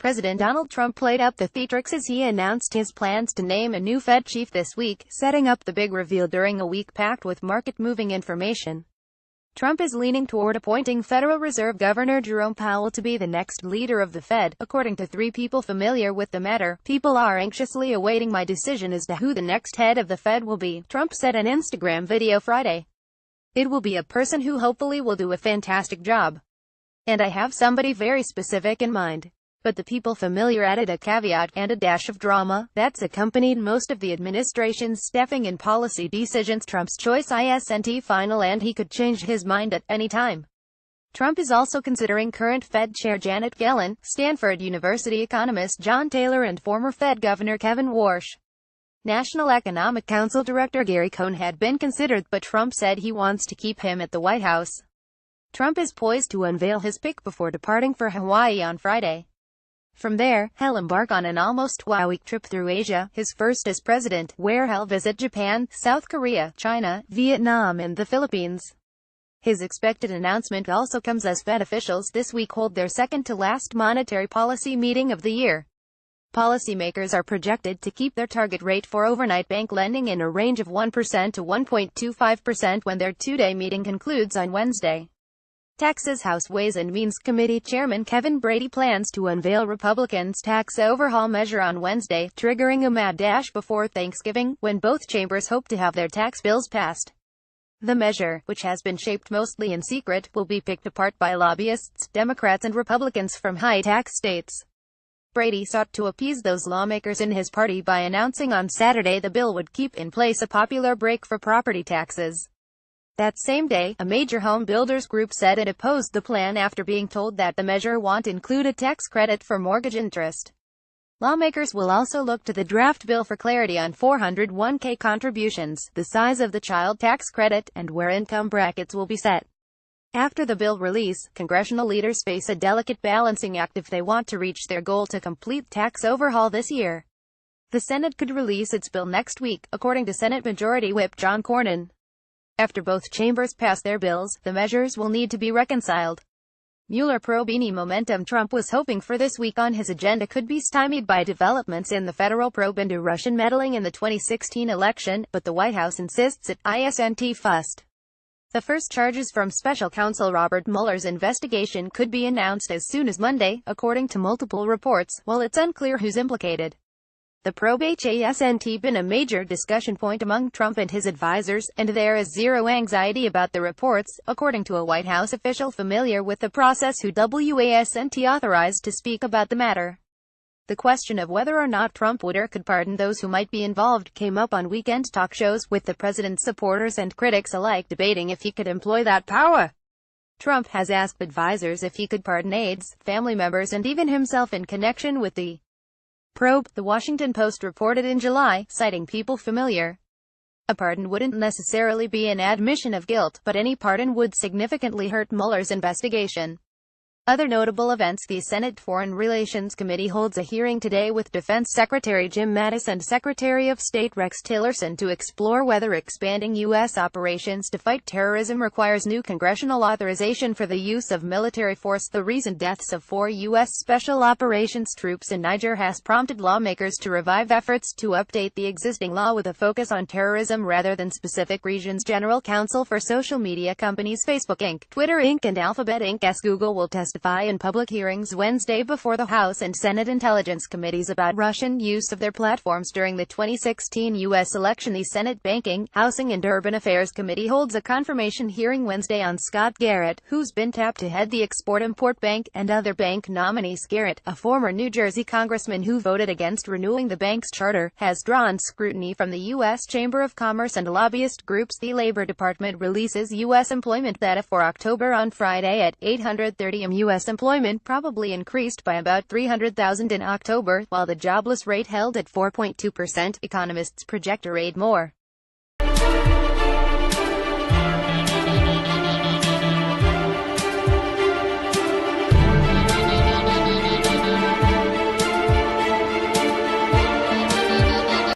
President Donald Trump played up the theatrics as he announced his plans to name a new Fed chief this week, setting up the big reveal during a week packed with market-moving information. Trump is leaning toward appointing Federal Reserve Governor Jerome Powell to be the next leader of the Fed, according to 3 people familiar with the matter. "People are anxiously awaiting my decision as to who the next head of the Fed will be," Trump said in an Instagram video Friday. "It will be a person who hopefully will do a fantastic job. And I have somebody very specific in mind." But the people familiar added a caveat, and a dash of drama, that's accompanied most of the administration's staffing and policy decisions. Trump's choice isn't final and he could change his mind at any time. Trump is also considering current Fed Chair Janet Yellen, Stanford University economist John Taylor and former Fed Governor Kevin Warsh. National Economic Council Director Gary Cohn had been considered, but Trump said he wants to keep him at the White House. Trump is poised to unveil his pick before departing for Hawaii on Friday. From there, he'll embark on an almost 2-week trip through Asia, his first as president, where he'll visit Japan, South Korea, China, Vietnam and the Philippines. His expected announcement also comes as Fed officials this week hold their second-to-last monetary policy meeting of the year. Policymakers are projected to keep their target rate for overnight bank lending in a range of 1% to 1.25% when their 2-day meeting concludes on Wednesday. Texas House Ways and Means Committee Chairman Kevin Brady plans to unveil Republicans' tax overhaul measure on Wednesday, triggering a mad dash before Thanksgiving, when both chambers hope to have their tax bills passed. The measure, which has been shaped mostly in secret, will be picked apart by lobbyists, Democrats and Republicans from high-tax states. Brady sought to appease those lawmakers in his party by announcing on Saturday the bill would keep in place a popular break for property taxes. That same day, a major home builders group said it opposed the plan after being told that the measure won't include a tax credit for mortgage interest. Lawmakers will also look to the draft bill for clarity on 401k contributions, the size of the child tax credit, and where income brackets will be set. After the bill release, congressional leaders face a delicate balancing act if they want to reach their goal to complete tax overhaul this year. The Senate could release its bill next week, according to Senate Majority Whip John Cornyn. After both chambers pass their bills, the measures will need to be reconciled. Mueller probe. Any momentum Trump was hoping for this week on his agenda could be stymied by developments in the federal probe into Russian meddling in the 2016 election, but the White House insists it isn't fussed. The first charges from special counsel Robert Mueller's investigation could be announced as soon as Monday, according to multiple reports, while it's unclear who's implicated. The probe hasn't been a major discussion point among Trump and his advisors, and there is zero anxiety about the reports, according to a White House official familiar with the process who wasn't authorized to speak about the matter. The question of whether or not Trump would or could pardon those who might be involved came up on weekend talk shows, with the president's supporters and critics alike debating if he could employ that power. Trump has asked advisors if he could pardon aides, family members and even himself in connection with the probe, The Washington Post reported in July, citing people familiar. A pardon wouldn't necessarily be an admission of guilt, but any pardon would significantly hurt Mueller's investigation. Other notable events. The Senate Foreign Relations Committee holds a hearing today with Defense Secretary Jim Mattis and Secretary of State Rex Tillerson to explore whether expanding U.S. operations to fight terrorism requires new congressional authorization for the use of military force. The recent deaths of 4 U.S. Special Operations troops in Niger has prompted lawmakers to revive efforts to update the existing law with a focus on terrorism rather than specific regions. General Counsel for social media companies Facebook Inc., Twitter Inc. and Alphabet Inc. as Google will testify in public hearings Wednesday before the House and Senate Intelligence Committees about Russian use of their platforms during the 2016 U.S. election. The Senate Banking, Housing and Urban Affairs Committee holds a confirmation hearing Wednesday on Scott Garrett, who's been tapped to head the Export-Import Bank, and other bank nominees. Garrett, a former New Jersey congressman who voted against renewing the bank's charter, has drawn scrutiny from the U.S. Chamber of Commerce and lobbyist groups. The Labor Department releases U.S. employment data for October on Friday at 8:30 am. U.S. employment probably increased by about 300,000 in October, while the jobless rate held at 4.2%. Economists project a rate more